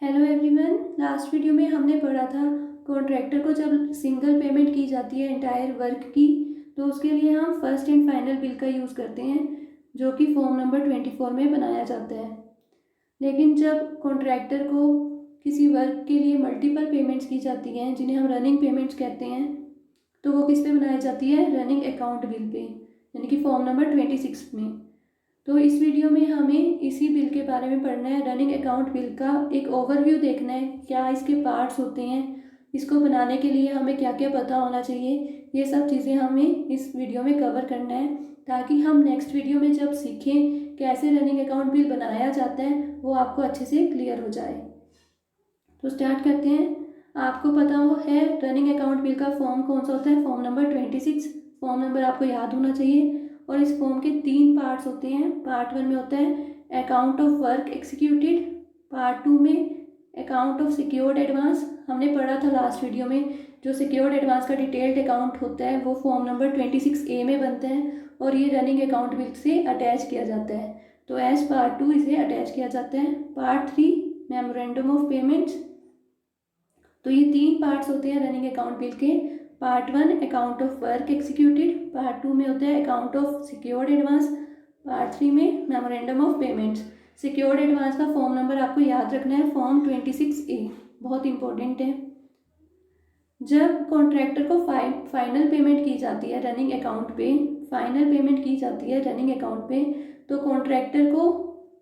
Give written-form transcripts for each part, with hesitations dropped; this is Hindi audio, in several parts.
Hello everyone. लास्ट वीडियो में हमने पढ़ा था कॉन्ट्रैक्टर को जब सिंगल पेमेंट की जाती है एंटायर वर्क की, तो उसके लिए हम फर्स्ट एंड फाइनल बिल का यूज़ करते हैं जो कि फॉर्म नंबर 24 में बनाया जाता है। लेकिन जब कॉन्ट्रैक्टर को किसी वर्क के लिए मल्टीपल पेमेंट्स की जाती हैं जिन्हें हम रनिंग पेमेंट्स कहते हैं, तो वो किस पे बनाई जाती है? रनिंग अकाउंट बिल पे, यानी कि फॉर्म नंबर 26 में। तो इस वीडियो में हमें इसी बिल के बारे में पढ़ना है। रनिंग अकाउंट बिल का एक ओवरव्यू देखना है, क्या इसके पार्ट्स होते हैं, इसको बनाने के लिए हमें क्या क्या पता होना चाहिए। ये सब चीज़ें हमें इस वीडियो में कवर करना है ताकि हम नेक्स्ट वीडियो में जब सीखें कैसे रनिंग अकाउंट बिल बनाया जाता है वो आपको अच्छे से क्लियर हो जाए। तो स्टार्ट करते हैं। आपको पता हो है रनिंग अकाउंट बिल का फॉर्म कौन सा होता है? Form number 26। फॉर्म नंबर आपको याद होना चाहिए। और इस फॉर्म के 3 पार्ट्स होते हैं। पार्ट 1 में होता है account of work executed, part 2 में अकाउंट ऑफ सिक्योर्ड एडवांस। हमने पढ़ा था लास्ट वीडियो में, जो सिक्योर्ड एडवांस का डिटेल्ड अकाउंट होता है वो फॉर्म नंबर 26A में बनता है और ये रनिंग अकाउंट बिल से अटैच किया जाता है। तो एज पार्ट 2 इसे अटैच किया जाता है। Part 3 memorandum of payments. तो ये 3 पार्ट्स होते हैं रनिंग अकाउंट बिल के। Part 1 account of work executed, part 2 में होता है account of secured advance, part 3 में memorandum of payments. Secured advance का फॉर्म नंबर आपको याद रखना है, फॉर्म 26A, बहुत इंपॉर्टेंट है। जब कॉन्ट्रैक्टर को फाइनल पेमेंट की जाती है रनिंग अकाउंट पे, फाइनल पेमेंट की जाती है रनिंग अकाउंट पे, तो कॉन्ट्रैक्टर को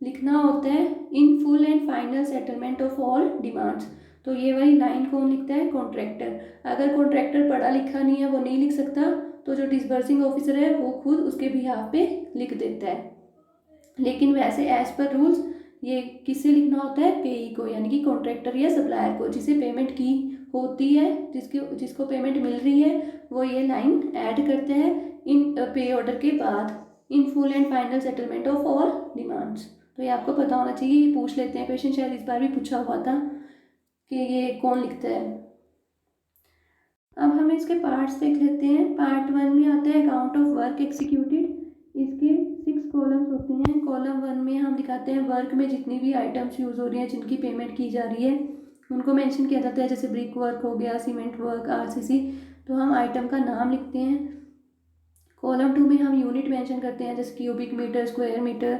लिखना होता है in full and final settlement of all demands. तो ये वाली लाइन कौन लिखता है? कॉन्ट्रैक्टर। अगर कॉन्ट्रैक्टर पढ़ा लिखा नहीं है, वो नहीं लिख सकता, तो जो डिसबर्सिंग ऑफिसर है वो खुद उसके बिहाफ पे लिख देता है। लेकिन वैसे एज पर रूल्स ये किससे लिखना होता है? पेई को, यानी कि कॉन्ट्रैक्टर या सप्लायर को, जिसे पेमेंट की होती है, जिसको पेमेंट मिल रही है, वो ये लाइन ऐड करते हैं इन पे ऑर्डर के बाद, in full and final settlement of all demands. तो ये आपको पता होना चाहिए। ये पूछ लेते हैं क्वेश्चन, शायद इस बार भी पूछा हुआ था कि ये कौन लिखता है। अब हम इसके पार्ट्स देख लेते हैं। पार्ट 1 में आता है अकाउंट ऑफ वर्क एक्सिक्यूटेड। इसके 6 कॉलम्स होते हैं। कॉलम 1 में हम दिखाते हैं वर्क में जितनी भी आइटम्स यूज़ हो रही हैं, जिनकी पेमेंट की जा रही है, उनको मेंशन किया जाता है। जैसे ब्रिक वर्क हो गया, सीमेंट वर्क, आरसीसी, तो हम आइटम का नाम लिखते हैं। कॉलम 2 में हम यूनिट मेंशन करते हैं, जैसे cubic metre, square metre.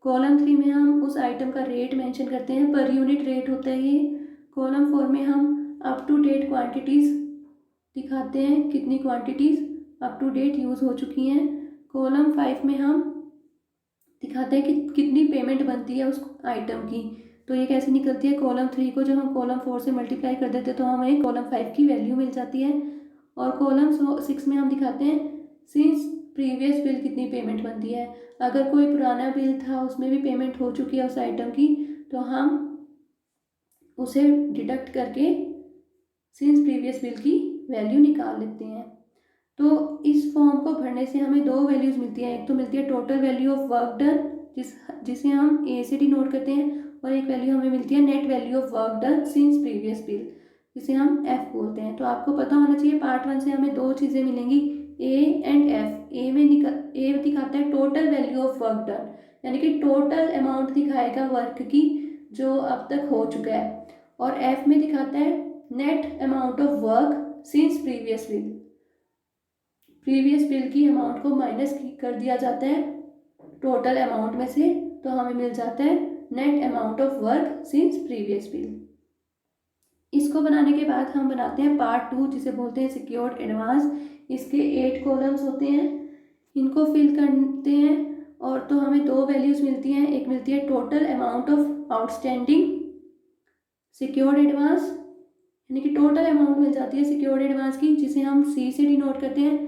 Column 3 में हम उस आइटम का रेट मेंशन करते हैं, पर यूनिट रेट होता है ये। कॉलम 4 में हम अप टू डेट क्वांटिटीज़ दिखाते हैं, कितनी quantities up to date use हो चुकी हैं। कॉलम 5 में हम दिखाते हैं कि कितनी पेमेंट बनती है उस आइटम की। तो ये कैसे निकलती है? कॉलम 3 को जब हम कॉलम 4 से मल्टीप्लाई कर देते हैं तो हमें कॉलम 5 की वैल्यू मिल जाती है। और कॉलम 6 में हम दिखाते हैं सिंस प्रीवियस बिल कितनी पेमेंट बनती है। अगर कोई पुराना बिल था उसमें भी पेमेंट हो चुकी है उस आइटम की, तो हम उसे डिडक्ट करके सिंस प्रीवियस बिल की वैल्यू निकाल लेते हैं। तो इस फॉर्म को भरने से हमें 2 वैल्यूज़ मिलती हैं। एक तो मिलती है total value of work done, जिसे हम ए से डिनोट करते हैं, और एक वैल्यू हमें मिलती है net value of work done since previous bill, जिसे हम एफ बोलते हैं। तो आपको पता होना चाहिए पार्ट 1 से हमें 2 चीज़ें मिलेंगी, ए एंड एफ। ए दिखाता है total value of work done, यानी कि टोटल अमाउंट दिखाएगा वर्क की जो अब तक हो चुका है। और एफ में दिखाता है net amount of work since previous bill. Previous bill की अमाउंट को माइनस कर दिया जाता है टोटल अमाउंट में से, तो हमें मिल जाता है net amount of work since previous bill. इसको बनाने के बाद हम बनाते हैं पार्ट 2, जिसे बोलते हैं सिक्योर्ड एडवांस। इसके 8 कॉलम्स होते हैं, इनको फिल करते हैं और तो हमें 2 वैल्यूज़ मिलती हैं। एक मिलती है total amount of outstanding secured advance, यानी कि टोटल अमाउंट मिल जाती है सिक्योर्ड एडवांस की, जिसे हम सी से डिनोट करते हैं।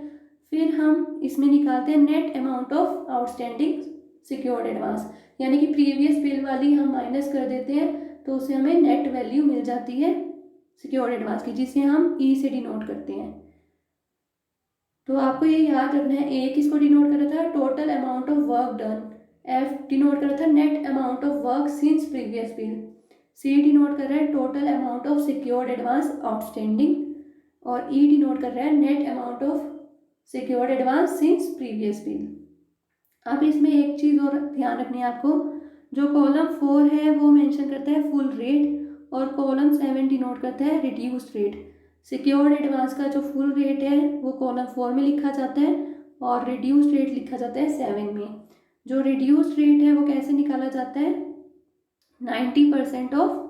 फिर हम इसमें निकालते हैं net amount of outstanding secured advance, यानी कि प्रीवियस बिल वाली हम माइनस कर देते हैं, तो उसे हमें नेट वैल्यू मिल जाती है सिक्योर्ड एडवांस की, जिसे हम ई से डिनोट करते हैं। तो आपको ये याद रखना है, ए किसको डिनोट कर रहा था? Total amount of work done. F denote कर रहा था net amount of work since previous bill. C denote कर रहा है total amount of secured advance outstanding. और ई डिनोट कर रहा है net amount of secured advance since previous bill. अब इसमें एक चीज़ और ध्यान रखनी है आपको, जो कॉलम 4 है वो मेंशन करता है फुल रेट, और कॉलम 7 डिनोट करता है रिड्यूस्ड रेट। सिक्योर्ड एडवांस का जो फुल रेट है वो कॉलम 4 में लिखा जाता है और रिड्यूस्ड रेट लिखा जाता है 7 में। जो रिड्यूस्ड रेट है वो कैसे निकाला जाता है, 90% ऑफ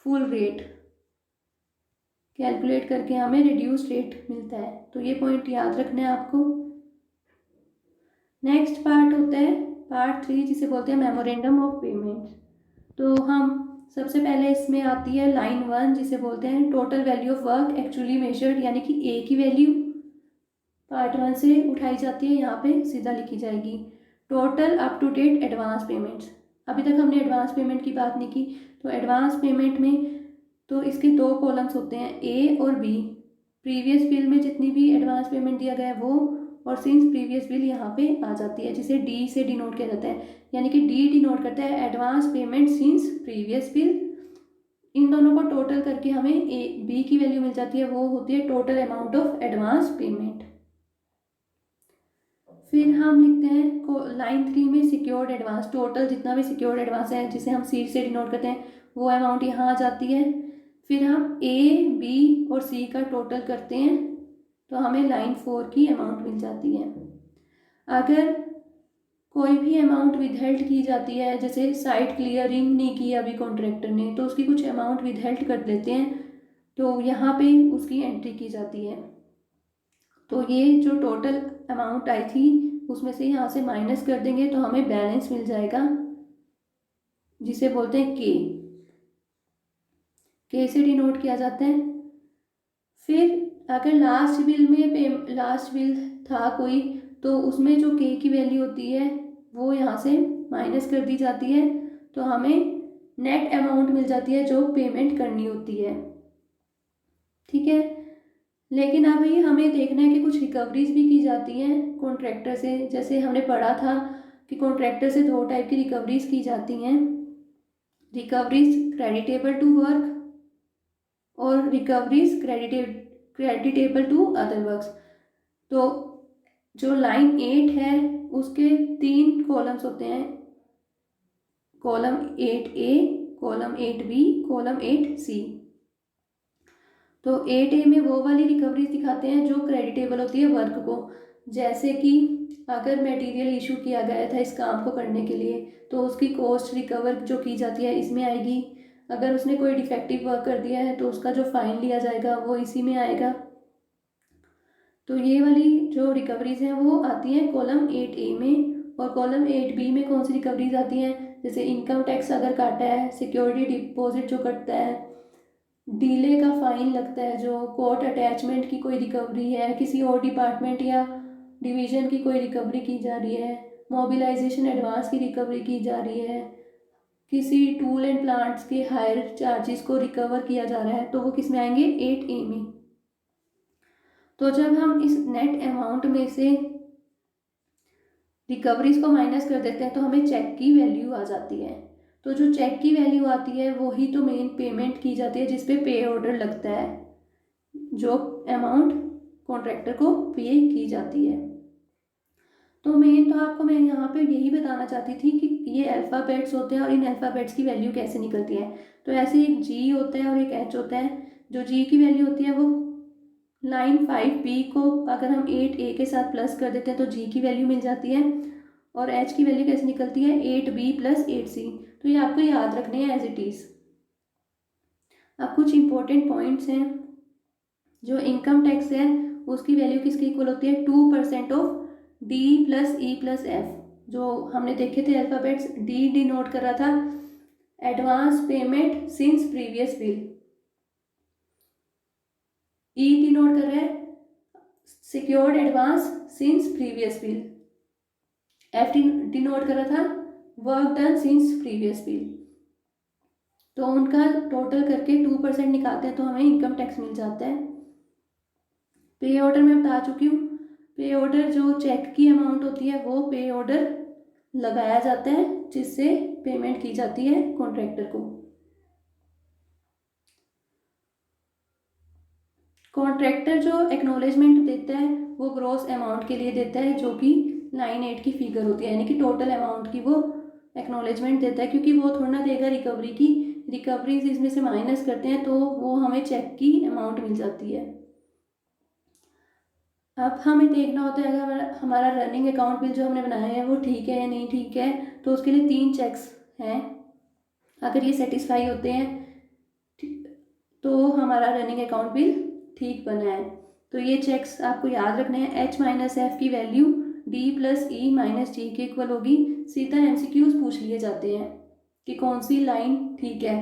फुल रेट कैलकुलेट करके हमें रिड्यूस्ड रेट मिलता है। तो ये पॉइंट याद रखना है आपको। नेक्स्ट पार्ट होता है पार्ट 3, जिसे बोलते हैं मेमोरेंडम ऑफ पेमेंट। तो हम सबसे पहले इसमें आती है लाइन 1, जिसे बोलते हैं total value of work actually measured, यानी कि ए की वैल्यू पार्ट 1 से उठाई जाती है, यहाँ पे सीधा लिखी जाएगी। Total up to date advance payments, अभी तक हमने एडवांस पेमेंट की बात नहीं की, तो एडवांस पेमेंट में तो इसके 2 कॉलम्स होते हैं, ए और बी। प्रीवियस बिल में जितनी भी एडवांस पेमेंट दिया गया है वो, और सिंस प्रीवियस बिल यहाँ पे आ जाती है, जिसे डी से डिनोट किया जाता है, यानी कि डी डिनोट करता है advance payment since previous bill. इन दोनों को टोटल करके हमें ए बी की वैल्यू मिल जाती है, वो होती है total amount of advance payment. फिर हम लिखते हैं लाइन 3 में सिक्योर्ड एडवांस, टोटल जितना भी सिक्योर्ड एडवांस है जिसे हम सी से डिनोट करते हैं वो अमाउंट यहाँ आ जाती है। फिर हम ए बी और सी का टोटल करते हैं तो हमें लाइन 4 की अमाउंट मिल जाती है। अगर कोई भी अमाउंट विदहेल्ड की जाती है, जैसे साइट क्लियरिंग नहीं की अभी कॉन्ट्रैक्टर ने, तो उसकी कुछ अमाउंट विदहेल्ड कर देते हैं, तो यहाँ पे उसकी एंट्री की जाती है। तो ये जो टोटल अमाउंट आई थी उसमें से यहाँ से माइनस कर देंगे तो हमें बैलेंस मिल जाएगा, जिसे बोलते हैं के से डिनोट किया जाता है। फिर अगर लास्ट बिल था कोई, तो उसमें जो के की वैल्यू होती है वो यहाँ से माइनस कर दी जाती है, तो हमें नेट अमाउंट मिल जाती है जो पेमेंट करनी होती है। ठीक है, लेकिन अभी हमें देखना है कि कुछ रिकवरीज भी की जाती हैं कॉन्ट्रैक्टर से। जैसे हमने पढ़ा था कि कॉन्ट्रैक्टर से 2 टाइप की रिकवरीज की जाती हैं, रिकवरीज क्रेडिटेबल टू वर्क और recoveries creditable to other works. तो जो लाइन 8 है उसके 3 कॉलम्स होते हैं, column 8A, column 8B, column 8C। तो 8A में वो वाली रिकवरीज दिखाते हैं जो क्रेडिटेबल होती है वर्क को, जैसे कि अगर मटेरियल इशू किया गया था इस काम को करने के लिए तो उसकी कॉस्ट रिकवर जो की जाती है इसमें आएगी। अगर उसने कोई डिफेक्टिव वर्क कर दिया है तो उसका जो फाइन लिया जाएगा वो इसी में आएगा। तो ये वाली जो रिकवरीज हैं वो आती हैं कॉलम 8A में। और कॉलम 8B में कौन सी रिकवरीज आती हैं, जैसे इनकम टैक्स अगर काटा है, सिक्योरिटी डिपॉजिट जो कटता है, डीले का फाइन लगता है, जो कोर्ट अटैचमेंट की कोई रिकवरी है, किसी और डिपार्टमेंट या डिवीज़न की कोई रिकवरी की जा रही है, मोबिलाइजेशन एडवांस की रिकवरी की जा रही है, किसी टूल एंड प्लांट्स के हायर चार्जेस को रिकवर किया जा रहा है, तो वो किस में आएंगे, 8A में। तो जब हम इस नेट अमाउंट में से रिकवरीज को माइनस कर देते हैं तो हमें चेक की वैल्यू आ जाती है। तो जो चेक की वैल्यू आती है वही तो मेन पेमेंट की जाती है, जिसपे पे ऑर्डर लगता है, जो अमाउंट कॉन्ट्रैक्टर को पे की जाती है। तो मेन तो आपको मैं यहाँ पे यही बताना चाहती थी कि ये अल्फ़ाबेट्स होते हैं और इन अल्फ़ाबेट्स की वैल्यू कैसे निकलती है। तो ऐसे एक जी होता है और एक एच होता है। जो जी की वैल्यू होती है वो लाइन 5B को अगर हम 8A के साथ प्लस कर देते हैं तो जी की वैल्यू मिल जाती है। और एच की वैल्यू कैसे निकलती है, 8B प्लस 8C। तो ये आपको याद रखने हैं एज इट इज़। अब कुछ इंपॉर्टेंट पॉइंट्स हैं। जो इनकम टैक्स है उसकी वैल्यू किसके इक्वल होती है, 2% of D plus E plus F। जो हमने देखे थे अल्फ़ाबेट्स, D डिनोट कर रहा था advance payment since previous bill, E denote कर रहा है secured advance since previous bill, F denote कर रहा था work done since previous bill. तो उनका टोटल करके 2% निकालते हैं तो हमें इनकम टैक्स मिल जाता है। पे ऑर्डर मैं बता चुकी हूँ। पे ऑर्डर जो चेक की अमाउंट होती है वो पे ऑर्डर लगाया जाता है जिससे पेमेंट की जाती है कॉन्ट्रैक्टर को। कॉन्ट्रैक्टर जो एक्नॉलेजमेंट देता है वो ग्रॉस अमाउंट के लिए देता है, जो कि लाइन 8 की फिगर होती है, यानी कि टोटल अमाउंट की वो एक्नॉलेजमेंट देता है, क्योंकि वो थोड़ा ना देगा रिकवरी की। रिकवरीज इसमें से माइनस करते हैं तो वो हमें चेक की अमाउंट मिल जाती है। अब हमें देखना होता है अगर हमारा रनिंग अकाउंट बिल जो हमने बनाया है वो ठीक है या नहीं ठीक है, तो उसके लिए 3 चेक्स हैं। अगर ये सेटिस्फाई होते हैं तो हमारा रनिंग अकाउंट बिल ठीक बना है। तो ये चेक्स आपको याद रखने हैं। H माइनस एफ की value D plus E minus G के इक्वल होगी। सीधा MCQs पूछ लिए जाते हैं कि कौन सी लाइन ठीक है,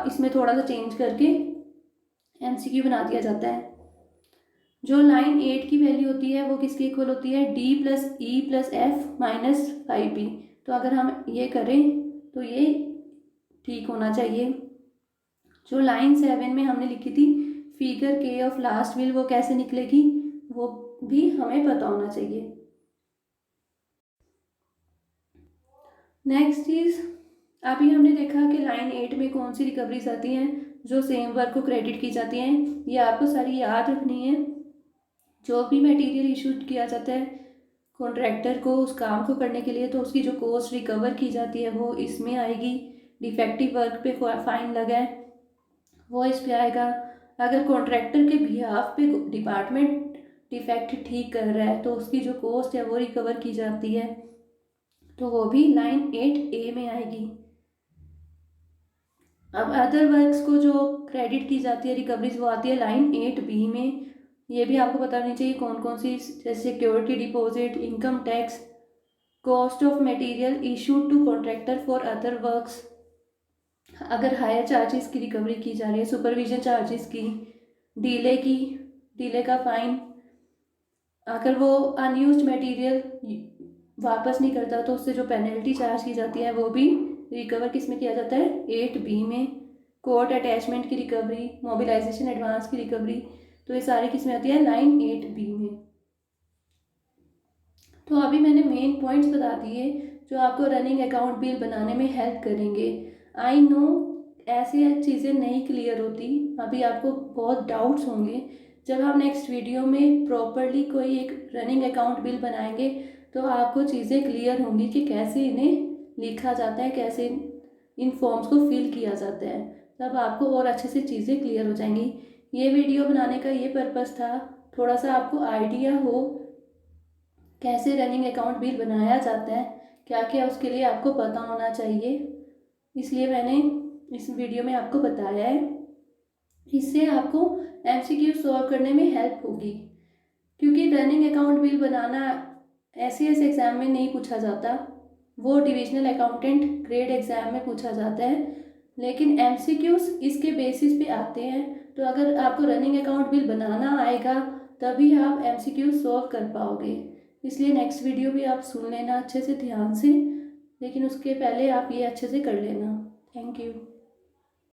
इसमें थोड़ा सा चेंज करके MCQ बना दिया जाता है। जो लाइन 8 की वैल्यू होती है वो किसके इक्वल होती है, D plus E plus F minus 5B। तो अगर हम ये करें तो ये ठीक होना चाहिए। जो लाइन 7 में हमने लिखी थी figure K of last will, वो कैसे निकलेगी वो भी हमें पता होना चाहिए। नेक्स्ट चीज़, अभी हमने देखा कि लाइन 8 में कौन सी रिकवरीज आती हैं जो सेम वर्क को क्रेडिट की जाती हैं। ये आपको सारी याद रखनी है। जो भी मटेरियल इशू किया जाता है कॉन्ट्रैक्टर को उस काम को करने के लिए, तो उसकी जो कॉस्ट रिकवर की जाती है वो इसमें आएगी। डिफेक्टिव वर्क पे फाइन लगा है वो इस पे आएगा। अगर कॉन्ट्रैक्टर के बिहाफ पे डिपार्टमेंट डिफेक्ट ठीक कर रहा है तो उसकी जो कॉस्ट है वो रिकवर की जाती है, तो वो भी लाइन 8A में आएगी। अब अदर वर्क्स को जो क्रेडिट की जाती है रिकवरीज वो आती है लाइन 8B में। ये भी आपको पता होनी चाहिए कौन कौन सी, जैसे security deposit, income tax, cost of material issued to contractor for other works, अगर हायर चार्जेस की रिकवरी की जा रही है, सुपरविजन चार्जेस की, डीले का फाइन, अगर वो अनयूज्ड मटेरियल वापस नहीं करता तो उससे जो पेनल्टी चार्ज की जाती है वो भी रिकवर किस में किया जाता है, 8B में। कोर्ट अटैचमेंट की रिकवरी, मोबिलाइजेशन एडवांस की रिकवरी, तो ये सारी किस में आती है, लाइन 8B में। तो अभी मैंने मेन पॉइंट्स बता दिए जो आपको रनिंग अकाउंट बिल बनाने में हेल्प करेंगे। आई नो ऐसी चीज़ें नहीं क्लियर होती, अभी आपको बहुत डाउट्स होंगे। जब हम नेक्स्ट वीडियो में प्रॉपरली कोई एक रनिंग अकाउंट बिल बनाएंगे तो आपको चीज़ें क्लियर होंगी कि कैसे इन्हें लिखा जाता है, कैसे इन फॉर्म्स को फिल किया जाता है। तब आपको और अच्छे से चीज़ें क्लियर हो जाएंगी। ये वीडियो बनाने का ये पर्पस था, थोड़ा सा आपको आइडिया हो कैसे रनिंग अकाउंट बिल बनाया जाता है, क्या क्या उसके लिए आपको पता होना चाहिए, इसलिए मैंने इस वीडियो में आपको बताया है। इससे आपको MCQ सॉल्व करने में हेल्प होगी, क्योंकि रनिंग अकाउंट बिल बनाना SAS एग्ज़ाम में नहीं पूछा जाता, वो डिविजनल अकाउंटेंट ग्रेड एग्ज़ाम में पूछा जाता है, लेकिन MCQs इसके बेसिस पे आते हैं। तो अगर आपको रनिंग अकाउंट बिल बनाना आएगा तभी आप MCQ सॉल्व कर पाओगे। इसलिए नेक्स्ट वीडियो भी आप सुन लेना अच्छे से ध्यान से, लेकिन उसके पहले आप ये अच्छे से कर लेना। Thank you.